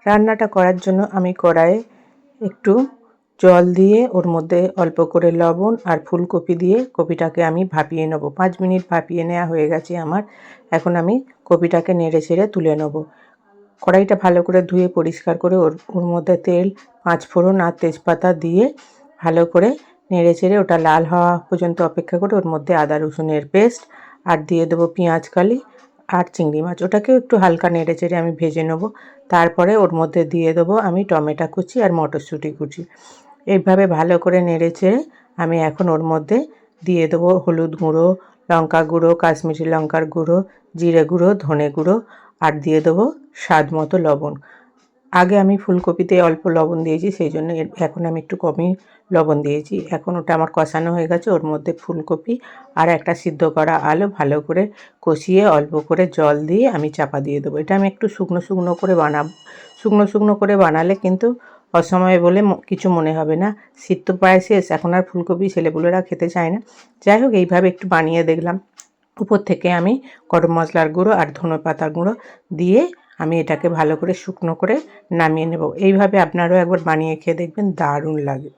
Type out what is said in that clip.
রান্নাটা করার জন্য আমি কড়াইয়ে একটু জল দিয়ে ওর মধ্যে অল্প করে লবণ আর ফুলকপি দিয়ে কপিটাকে আমি ভাপিয়ে নেব। 5 মিনিট ভাপিয়ে নেওয়া হয়ে গেছে আমার। এখন আমি কপিটাকে নেড়ে চেড়ে তুলে নেব। কড়াইটা ভালো করে ধুয়ে পরিষ্কার করে ওর মধ্যে তেল, 5 ফোড়ন আর তেজপাতা দিয়ে ভালো করে নেড়ে চেড়ে ওটা লাল হওয়া পর্যন্ত অপেক্ষা করে ওর মধ্যে আদা রসুনের পেস্ট আর দিয়ে দেবো পেঁয়াজ কালি আর চিংড়ি মাছ। ওটাকেও একটু হালকা নেড়ে চেড়ে আমি ভেজে নেব। তারপরে ওর মধ্যে দিয়ে দেবো আমি টমেটো কুচি আর মটরশুঁটি কুচি। এইভাবে ভালো করে নেড়ে চেড়ে আমি এখন ওর মধ্যে দিয়ে দেবো হলুদ গুঁড়ো, লঙ্কা গুঁড়ো, কাশ্মীরি লঙ্কার গুঁড়ো, জিরে গুঁড়ো, ধনে গুঁড়ো আর দিয়ে দেবো স্বাদ মতো লবণ। আগে আমি ফুলকপিতে অল্প লবণ দিয়েছি, সেই জন্য এখন আমি একটু কমই লবণ দিয়েছি। এখন ওটা আমার কষানো হয়ে গেছে। ওর মধ্যে ফুলকপি আর একটা সিদ্ধ করা আলু ভালো করে কষিয়ে অল্প করে জল দিয়ে আমি চাপা দিয়ে দেবো। এটা আমি একটু শুকনো শুকনো করে বানাবো। শুকনো শুকনো করে বানালে কিন্তু অসময়ে বলে কিছু মনে হবে না। শীত তো প্রায় শেষ, এখন আর ফুলকপি ছেলেপুলেরা খেতে চায় না। যাই হোক, এইভাবে একটু বানিয়ে দেখলাম। উপর থেকে আমি গরম মশলার গুঁড়ো আর ধনেপাতার গুঁড়ো দিয়ে আমি এটাকে ভালো করে শুকনো করে নামিয়ে নেব। এইভাবে আপনারাও একবার বানিয়ে খেয়ে দেখবেন, দারুণ লাগে।